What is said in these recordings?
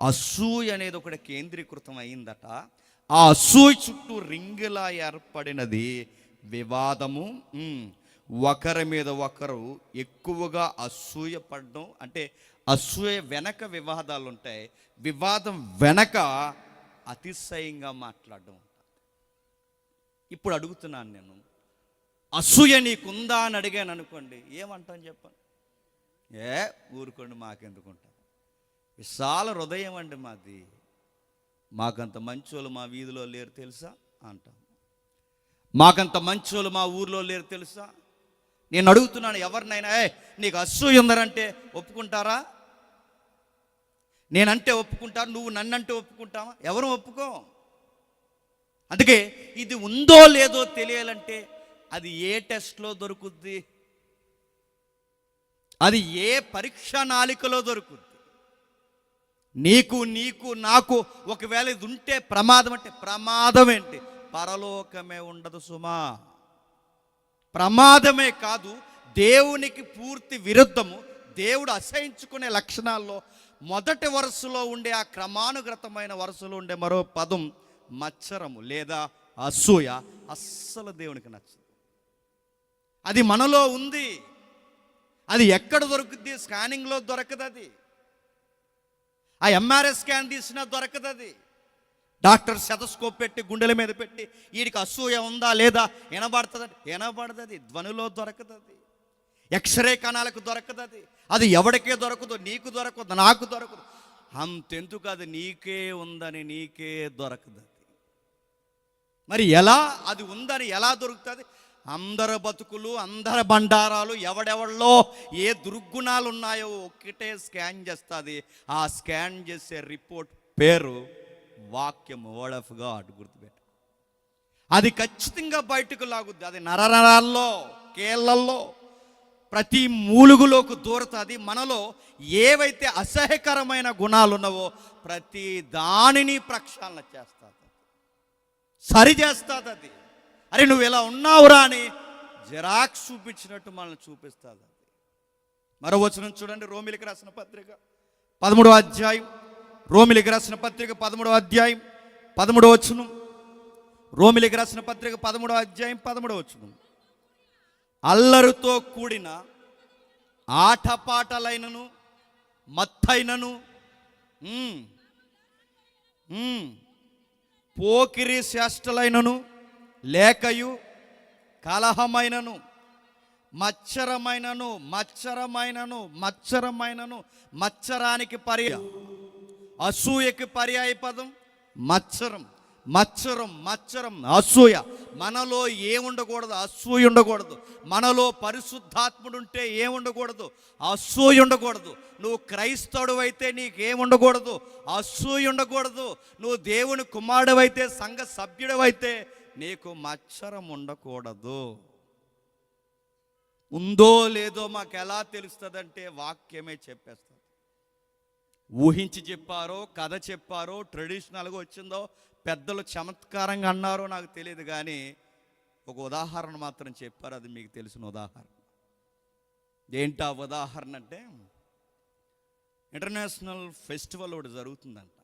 అసూయ అనేది ఒకటి కేంద్రీకృతం అయిందట. ఆ అసూయ చుట్టూ రింగులా ఏర్పడినది వివాదము. ఒకరి మీద ఒకరు ఎక్కువగా అసూయ పడడం, అంటే అసూయ వెనక వివాదాలు ఉంటాయి, వివాదం వెనక అతిశయంగా మాట్లాడడం. ఇప్పుడు అడుగుతున్నాను నేను, అసూయ నీకుందా అని అడిగాను అనుకోండి, ఏమంటాను చెప్పండి? ఊరుకోండి, మాకెందుకుంటా, విశాల హృదయం అండి మాది, మాకంత మంచోళ్ళు మా వీధిలో లేరు తెలుసా అంటాం. మాకంత మంచోళ్ళు మా ఊర్లో లేరు తెలుసా. నేను అడుగుతున్నాను ఎవరినైనా, నీకు అసూయ ఉందరంటే ఒప్పుకుంటారా? నేనంటే ఒప్పుకుంటారు, నువ్వు నన్నంటే ఒప్పుకుంటావా? ఎవరు ఒప్పుకో. అందుకే ఇది ఉందో లేదో తెలియాలంటే అది ఏ టెస్ట్లో దొరుకుద్ది, అది ఏ పరీక్ష నాళికలో దొరుకుద్ది. నీకు నాకు ఒకవేళ ఇది ఉంటే ప్రమాదం, అంటే ప్రమాదం ఏంటి? పరలోకమే ఉండదు సుమా. ప్రమాదమే కాదు, దేవునికి పూర్తి విరుద్ధము. దేవుడు అసహించుకునే లక్షణాల్లో మొదటి వరుసలో ఉండే, ఆ క్రమానుగతమైన వరుసలో ఉండే మరో పదం మత్సరము లేదా అసూయ. అస్సలు దేవునికి నచ్చదు. అది మనలో ఉంది. అది ఎక్కడ దొరుకుద్ది? స్కానింగ్లో దొరకదు. అది ఆ ఎంఆర్ఐ స్కాన్ తీసినా దొరకదు. అది డాక్టర్ శతస్కోప్ పెట్టి గుండెల మీద పెట్టి వీడికి అసూయ ఉందా లేదా వినబడుతుంది, వినబడదు. అది ధ్వనిలో దొరకదు. అది ఎక్స్రే కణాలకు దొరకదు. అది ఎవరికే దొరకదు, నీకు దొరకదు, నాకు దొరకదు. అంతెందుకు, అది నీకే ఉందని నీకే దొరకదు. మరి ఎలా అది ఉందని ఎలా దొరుకుతుంది? అందరి బతుకులు, అందరి బండారాలు, ఎవడెవళ్ళలో ఏ దుర్గుణాలు ఉన్నాయో ఒక్కటే స్కాన్ చేస్తుంది. ఆ స్కాన్ చేసే రిపోర్ట్ పేరు వాక్యం, వర్డ్ ఆఫ్ గాడ్. గుర్తుపెట్టు, అది ఖచ్చితంగా బయటకు లాగుద్ది. అది నరనరాల్లో, కేళ్ళల్లో, ప్రతి మూలుగులోకి దూరుతుంది. మనలో ఏవైతే అసహ్యకరమైన గుణాలు ఉన్నావో ప్రతి దానిని ప్రక్షాళన చేస్తుంది, సరి చేస్తుంది. అది అరే నువ్వు ఇలా ఉన్నావురా అని జిరాక్స్ చూపించినట్టు మనల్ని చూపిస్తుంది. అది మరో వచనం చూడండి, రోమిలికి రాసిన పత్రిక 13వ అధ్యాయం. రోమిలికి రాసిన పత్రిక 13వ అధ్యాయం 13వ వచనం. రోమిలికి రాసిన పత్రిక 13వ అధ్యాయం 13వ వచనం. అల్లరితో కూడిన ఆటపాటలైనను మత్తైనను పోకిరి చేష్టలైనను లేకయు కలహమైనను మచ్చరమైనను మచ్చరానికి పర్యాయం, అసూయకి పర్యాయ పదం మచ్చరం అసూయ. మనలో ఏముండకూడదు? అసూయ ఉండకూడదు. మనలో పరిశుద్ధాత్ముడు ఉంటే ఏముండకూడదు? అసూయ ఉండకూడదు. నువ్వు క్రైస్తవుడు అయితే నీకేముండకూడదు? అసూయ ఉండకూడదు. నువ్వు దేవుని కుమారుడవైతే, సంఘ సభ్యుడవైతే నీకు మచ్చరం ఉండకూడదు. ఉందో లేదో మాకు ఎలా తెలుస్తుందంటే వాక్యమే చెప్పేస్తుంది. ఊహించి చెప్పారో, కథ చెప్పారో, ట్రెడిషనల్గా వచ్చిందో, పెద్దలు చమత్కారంగా అన్నారో నాకు తెలియదు, కానీ ఒక ఉదాహరణ మాత్రం చెప్పారు. అది మీకు తెలిసిన ఉదాహరణ. ఏంటా ఉదాహరణ అంటే, ఇంటర్నేషనల్ ఫెస్టివల్ ఒకటి జరుగుతుందంట.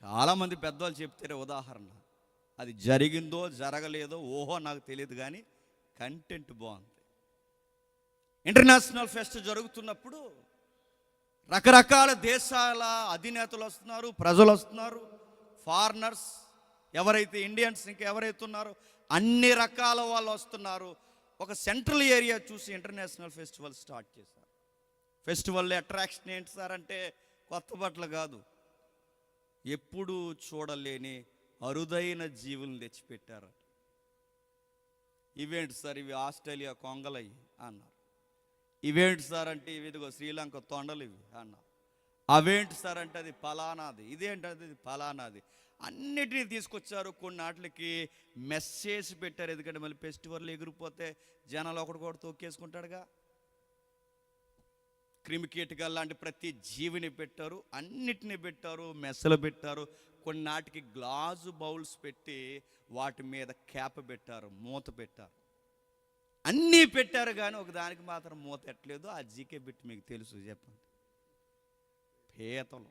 చాలామంది పెద్దవాళ్ళు చెప్తారే ఉదాహరణ. అది జరిగిందో జరగలేదో ఓహో నాకు తెలియదు, కానీ కంటెంట్ బాగుంది. ఇంటర్నేషనల్ ఫెస్ట్ జరుగుతున్నప్పుడు రకరకాల దేశాల అధినేతలు వస్తున్నారు, ప్రజలు వస్తున్నారు, ఫారినర్స్, ఎవరైతే ఇండియన్స్ ఇంకా ఎవరైతే ఉన్నారో అన్ని రకాల వాళ్ళు వస్తున్నారు. ఒక సెంట్రల్ ఏరియా చూసి ఇంటర్నేషనల్ ఫెస్టివల్ స్టార్ట్ చేశారు. ఫెస్టివల్లో అట్రాక్షన్ ఏంటి సార్ అంటే, కొత్త బట్టలు కాదు, ఎప్పుడూ చూడలేని అరుదైన జీవులను తెచ్చిపెట్టారు. ఇవేంటి సార్, ఇవి ఆస్ట్రేలియా కొంగలయ్యి అన్నారు. ఇవేంటి సార్ అంటే, ఇవిదిగో శ్రీలంక తొండలు ఇవి అన్నారు. అవేంటి సార్ అంటే, అది ఫలానాది. ఇదేంటది, ఇది ఫలానాది. అన్నిటినీ తీసుకొచ్చారు. కొన్నాటికి మెసేజ్ పెట్టారు. ఎందుకంటే మళ్ళీ ఫెస్టివల్ ఎగిరిపోతే జనాలు ఒకటి తొక్కేసుకుంటాడుగా. క్రిమికీటకాలు లాంటి ప్రతి జీవిని పెట్టారు, అన్నిటినీ పెట్టారు, మెస్సలు పెట్టారు. కొన్నాటికి గ్లాసు బౌల్స్ పెట్టి వాటి మీద క్యాప్ పెట్టారు, మూత పెట్టారు. అన్నీ పెట్టారు, కానీ ఒకదానికి మాత్రం మూత ఎట్టలేదు. ఆ జీకే బిట్ మీకు తెలుసు, చెప్పండి. పీతలు.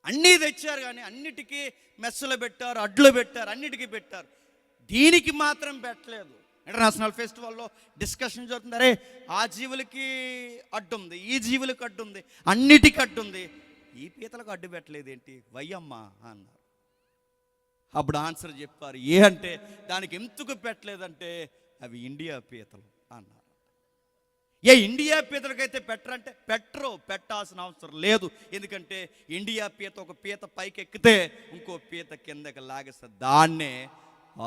అన్నీ తెచ్చారు కానీ అన్నిటికీ మెస్సులు పెట్టారు, అడ్లు పెట్టారు, అన్నిటికీ పెట్టారు. దీనికి మాత్రం పెట్టలేదు. ఇంటర్నేషనల్ ఫెస్టివల్లో డిస్కషన్ జరుగుతుంది. అరే ఆ జీవులకి అడ్డుంది, ఈ జీవులకి అడ్డుంది, అన్నిటికీ అడ్డుంది, ఈ పీతలకు అడ్డు పెట్టలేదు ఏంటి వయ్యమ్మా అన్నారు. అప్పుడు ఆన్సర్ చెప్పారు, ఏ అంటే దానికి ఎందుకు పెట్టలేదంటే అవి ఇండియా పీతలు అన్నారు. ఏ ఇండియా పీతలకైతే పెట్టరంటే పెట్టాల్సిన అవసరం లేదు. ఎందుకంటే ఇండియా పీత ఒక పీత పైకి ఎక్కితే ఇంకో పీత కిందకి లాగేస్తారు. దాన్నే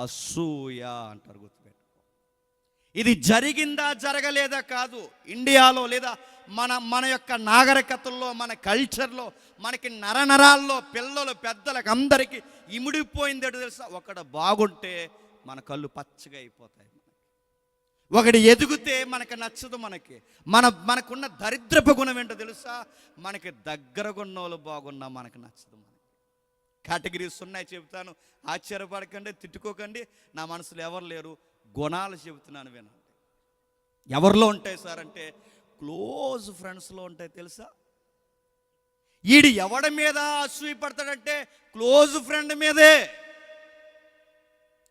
అసూయ అంటారు. గుర్తుపెట్టు. ఇది జరిగిందా జరగలేదా కాదు. ఇండియాలో లేదా మన యొక్క నాగరికతల్లో, మన కల్చర్లో, మనకి నరనరాల్లో పిల్లలు పెద్దలకు అందరికీ ఇమిడిపోయింది ఏంటో తెలుసా? ఒకడు బాగుంటే మన కళ్ళు పచ్చగా అయిపోతాయి, ఒకటి ఎదిగితే మనకు నచ్చదు. మనకున్న దరిద్రపు గుణం ఏంటో తెలుసా? మనకి దగ్గరగా ఉన్న వాళ్ళు బాగున్నా మనకు నచ్చదు. కేటగిరీస్ ఉన్నాయి, చెబుతాను. ఆశ్చర్యపడకండి, తిట్టుకోకండి. నా మనసులో ఎవరు లేరు, గుణాలు చెబుతున్నాను వినండి. ఎవరిలో ఉంటాయి సార్ అంటే క్లోజ్ ఫ్రెండ్స్లో ఉంటాయి. తెలుసా? ఈడు ఎవడి మీద అసూయ పడతాడంటే క్లోజ్ ఫ్రెండ్ మీదే.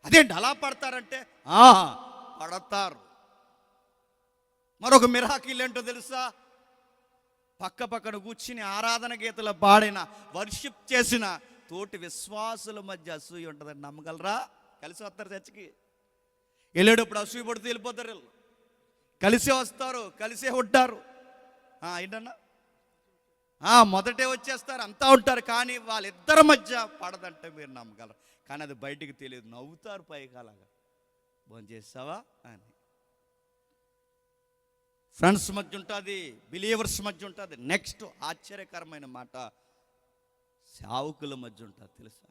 అదేంటి అలా పడతారంటే పడతారు. మరొక మిరాకిల్ ఏంటో తెలుసా? పక్కన కూర్చుని ఆరాధన గీతలు పాడిన, వర్షిప్ చేసిన తోటి విశ్వాసుల మధ్య అసూయ ఉంటుందని నమ్మగలరా? కలిసి వస్తారు చర్చికి, వెళ్ళేటప్పుడు అసూయ పడుతూ వెళ్ళిపోతారు. వీళ్ళు కలిసే వస్తారు, కలిసే ఉంటారు. ఏంటన్నా మొదటే వచ్చేస్తారు, అంతా ఉంటారు. కానీ వాళ్ళిద్దరి మధ్య పడదంటే మీరు నమ్మగలరు. కానీ అది బయటికి తెలియదు. నవ్వుతారు పైకి, అలాగా భోంచేసావా అని. ఫ్రెండ్స్ మధ్య ఉంటుంది, బిలీవర్స్ మధ్య ఉంటుంది. నెక్స్ట్ ఆశ్చర్యకరమైన మాట, సేవకుల మధ్య ఉంటుంది. తెలుసా?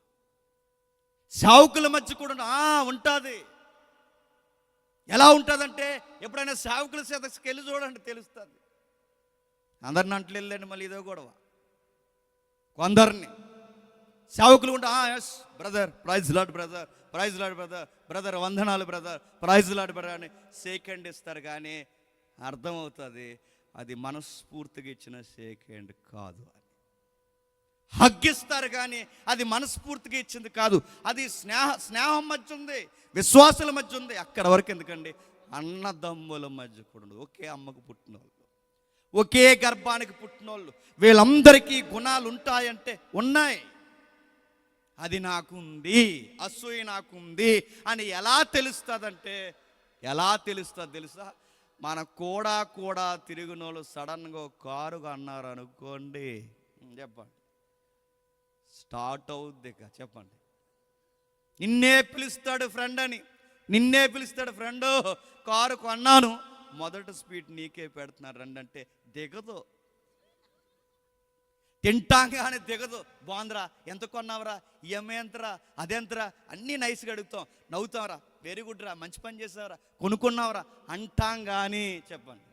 సేవకుల మధ్య కూడా ఉంటుంది. ఎలా ఉంటుందంటే ఎప్పుడైనా సేవకుల సదస్సుకి వెళ్ళి చూడండి, తెలుస్తుంది. అందరిని అంటలు వెళ్ళండి, మళ్ళీ ఇదో గొడవ. కొందరిని సేవకులు ఉంటా, yes brother, praise Lord brother, praise Lord brother, brother వందనాలు బ్రదర్, ప్రైజ్ లాడ్ బ్రదర్ అని షేక్ ఇస్తారు. కానీ అర్థమవుతుంది అది మనస్ఫూర్తిగా ఇచ్చిన షేక్ హ్యాండ్ కాదు అని. హగ్గిస్తారు కానీ అది మనస్ఫూర్తిగా ఇచ్చింది కాదు. అది స్నేహం మధ్య ఉంది, విశ్వాసుల మధ్య ఉంది. అక్కడ వరకు ఎందుకండి, అన్నదమ్ముల మధ్య కూడా ఉంది. ఒకే అమ్మకు పుట్టినోళ్ళు, ఒకే గర్భానికి పుట్టినోళ్ళు, వీళ్ళందరికీ గుణాలు ఉంటాయంటే ఉన్నాయి. అది నాకుంది, అసూయ నాకుంది అని ఎలా తెలుస్తుందంటే, ఎలా తెలుస్తుంది తెలుసా? మన కూడా తిరిగిన వాళ్ళు సడన్గా కారుగా అన్నారు అనుకోండి, చెప్పండి, స్టార్ట్ అవుద్ది. చెప్పండి, నిన్నే పిలుస్తాడు ఫ్రెండ్ అని, నిన్నే పిలుస్తాడు ఫ్రెండ్, కారు కొన్నాను, మొదటి స్పీడ్ నీకే పెడుతున్నారు రండి అంటే దిగదు. తింటాగానే దిగదు. బాగుందిరా, ఎంత కొన్నావురా, ఈఎంఐ ఎంతరా, అదెంతరా, అన్నీ నైస్గా అడుగుతాం, నవ్వుతాంరా, వెరీ గుడ్ రా, మంచి పని చేసావురా, కొనుక్కున్నావురా అంటాం. కానీ చెప్పండి,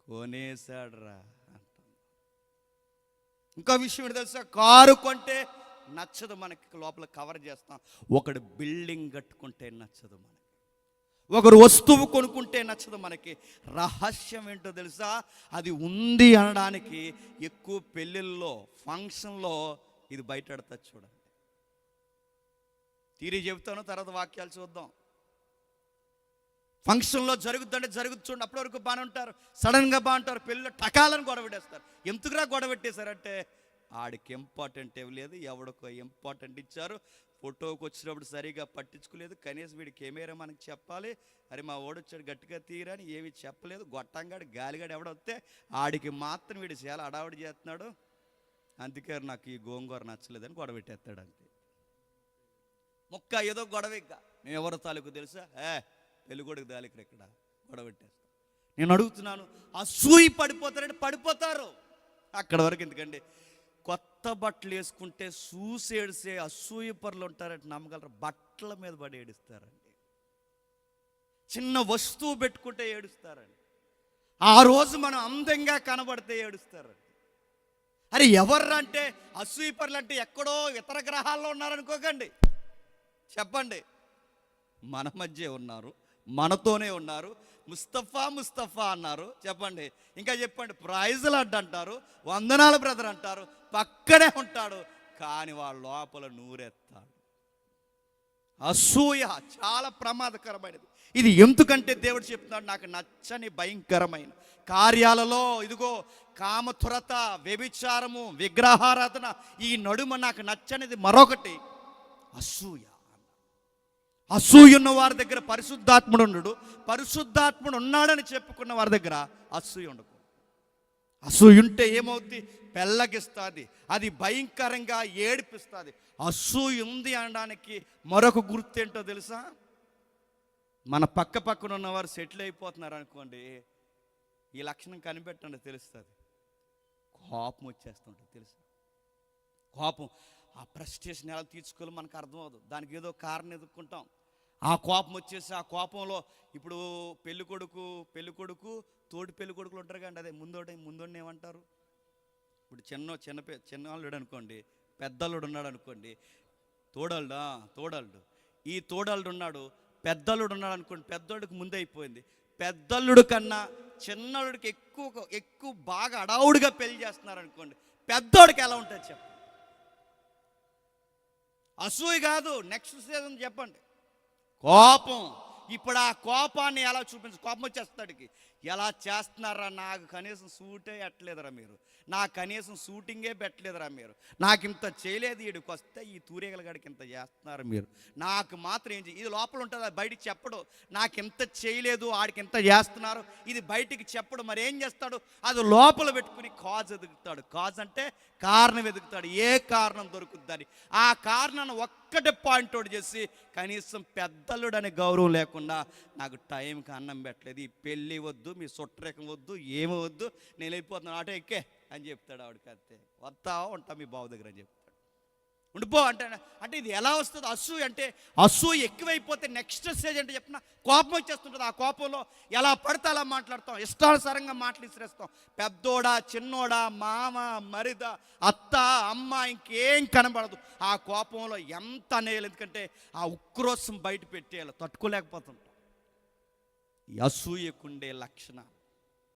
కొనేసాడురా అంటాం. ఇంకో విషయం ఏంటి తెలుసా? కారు కొంటే నచ్చదు మనకి, లోపల కవర్ చేస్తాం. ఒకడు బిల్డింగ్ కట్టుకుంటే నచ్చదు మనకి, ఒకరు వస్తువు కొనుక్కుంటే నచ్చదు మనకి. రహస్యం ఏంటో తెలుసా? అది ఉంది అనడానికి ఎక్కువ పెళ్ళిళ్ళలో, ఫంక్షన్లో ఇది బయటెడతారు. చూడండి, తీరి చెబుతాను, తర్వాత వాక్యాలు చూద్దాం. ఫంక్షన్లో జరుగుతుందంటే జరుగుతుంది చూడండి, అప్పటి వరకు బాగానే ఉంటారు, సడన్గా బాగుంటారు, పెళ్ళిలో టకాలను గొడవెట్టేస్తారు. ఎందుకురా గొడవెట్టేశారంటే ఆడికి ఇంపార్టెంట్ ఇవ్వలేదు, ఎవడికో ఇంపార్టెంట్ ఇచ్చారు, ఫోటోకి వచ్చినప్పుడు సరిగా పట్టించుకోలేదు, కనీసం వీడి కెమెరా మనకి చెప్పాలి, అరే మా ఓడి వచ్చాడు గట్టిగా తీరని ఏమి చెప్పలేదు. గొట్టంగాడు గాలిగాడు ఎవడొస్తే ఆడికి మాత్రం వీడు చాలా అడావిడి చేస్తున్నాడు, అందుకే నాకు ఈ గోంగూర నచ్చలేదని గొడవ పెట్టేస్తాడు. అంతే, మొక్క ఏదో గొడవ. ఇక మేము ఎవరో తాలూకు తెలుసా? పెళ్ళికొడుకు తాలూకు ఇక్కడ గొడవ పెట్టేస్తాం. నేను అడుగుతున్నాను, అసూయి పడిపోతారంటే పడిపోతారు. అక్కడ వరకు ఎందుకండి, కొత్త బట్టలు వేసుకుంటే చూసి ఏడిసే అసూయ పరులు ఉంటారంటే నమ్మగలరు. బట్టల మీద పడి ఏడుస్తారండి, చిన్న వస్తువు పెట్టుకుంటే ఏడుస్తారండి, ఆ రోజు మనం అందంగా కనబడితే ఏడుస్తారండి. అరే ఎవర్రంటే అసూయ పరులు అంటే ఎక్కడో ఇతర గ్రహాల్లో ఉన్నారనుకోకండి, చెప్పండి, మన మధ్య ఉన్నారు, మనతోనే ఉన్నారు. ముస్తఫా ముస్తఫా అన్నారు. చెప్పండి, ఇంకా చెప్పండి, ప్రైజులు అంటారు, వందనాలు బ్రదర్ అంటారు, పక్కనే ఉంటాడు, కానీ వాళ్ళ లోపల నూరెత్తాడు. అసూయ చాలా ప్రమాదకరమైనది. ఇది ఎందుకంటే దేవుడు చెప్తున్నాడు, నాకు నచ్చని భయంకరమైన కార్యాలలో ఇదిగో కామతురత, వ్యభిచారము, విగ్రహారాధన, ఈ నడుమ నాకు నచ్చనిది మరొకటి అసూయ. అసూయ ఉన్న వారి దగ్గర పరిశుద్ధాత్ముడు ఉండడు. పరిశుద్ధాత్ముడు ఉన్నాడని చెప్పుకున్న వారి దగ్గర అసూయ ఉండదు. అసూయ ఉంటే ఏమవుద్ది? పెళ్ళగిస్తుంది, అది భయంకరంగా ఏడిపిస్తుంది. అసూయ ఉంది అనడానికి మరొక గుర్తు ఏంటో తెలుసా? మన పక్కన ఉన్నవారు సెటిల్ అయిపోతున్నారు అనుకోండి, ఈ లక్షణం కనిపెట్టండి, తెలుస్తుంది. కోపం వచ్చేస్తుంటుంది తెలుసా? కోపం, ఆ ప్రెస్టేషన్ ఎలా తీర్చుకోవాలో మనకు అర్థమవుతుంది. దానికి ఏదో కారణం ఎదుర్కొంటాం. ఆ కోపం వచ్చేసి ఆ కోపంలో ఇప్పుడు పెళ్ళికొడుకు తోటి పెళ్ళికొడుకులు ఉంటారు కానీ అదే ముందోడిని ఏమంటారు? ఇప్పుడు చిన్నవాళ్ళు అనుకోండి, పెద్దల్లుడు ఉన్నాడు అనుకోండి, తోడల్డు ఈ తోడల్డు ఉన్నాడు, పెద్దల్లుడు ఉన్నాడు అనుకోండి, పెద్దోడికి ముందే అయిపోయింది. పెద్దల్లుడు కన్నా చిన్నోడికి ఎక్కువ బాగా అడావుడిగా పెళ్లి చేస్తున్నారు అనుకోండి, పెద్దోడికి ఎలా ఉంటుంది చెప్పండి? అసూయ కాదు, నెక్స్ట్ స్టేజ్ ఉంది చెప్పండి, కోపం. ఇప్పుడు ఆ కోపాన్ని ఎలా కోపం వచ్చేస్తాడికి, ఎలా చేస్తున్నారా, నాకు కనీసం సూటే ఎట్టలేదురా మీరు, నాకు కనీసం షూటింగే పెట్టలేదురా మీరు, నాకు ఇంత చేయలేదు, వీడికి వస్తే ఈ తూరేగల గడికి ఇంత చేస్తున్నారు మీరు, నాకు మాత్రం ఏం ఇది లోపల ఉంటుంది, అది బయటికి చెప్పడు. నాకు ఇంత చేయలేదు, ఆడికి ఇంత చేస్తున్నారు, ఇది బయటికి చెప్పడు. మరి ఏం చేస్తాడు? అది లోపల పెట్టుకుని కాజ్ ఎదుగుతాడు. కాజ్ అంటే కారణం ఎదుగుతాడు. ఏ కారణం దొరుకుతుందని ఆ కారణాన్ని ఒక్కటే పాయింట్ అవుట్ చేసి, కనీసం పెద్దలుడు అనే గౌరవం లేకుండా నాకు టైంకి అన్నం పెట్టలేదు, ఈ పెళ్ళి వద్దు, మీ సుట్టరేకం వద్దు, ఏమి వద్దు, నేను వెళ్ళిపోతున్నాను, ఆటో ఎక్కే అని చెప్తాడు. ఆవిడకి అంతే, వస్తా ఉంటా మీ బావ దగ్గర అని చెప్తాడు. ఉండిపో అంటే ఇది ఎలా వస్తుంది? అసూయ అంటే అసూయ ఎక్కువైపోతే నెక్స్ట్ స్టేజ్ అంటే చెప్పిన కోపం వచ్చేస్తుంటుంది. ఆ కోపంలో ఎలా పడితే అలా మాట్లాడతాం, ఇష్టానుసారంగా మాటలు ఇసిరేస్తాం. పెద్దోడా, చిన్నోడా, మామ, మరిద, అత్త, అమ్మ, ఇంకేం కనబడదు. ఆ కోపంలో ఎంత అనేయాలి, ఎందుకంటే ఆ ఉక్రోసం బయట పెట్టేయాలి, తట్టుకోలేకపోతుంటాం. ఈ అసూయకుండే లక్షణాలు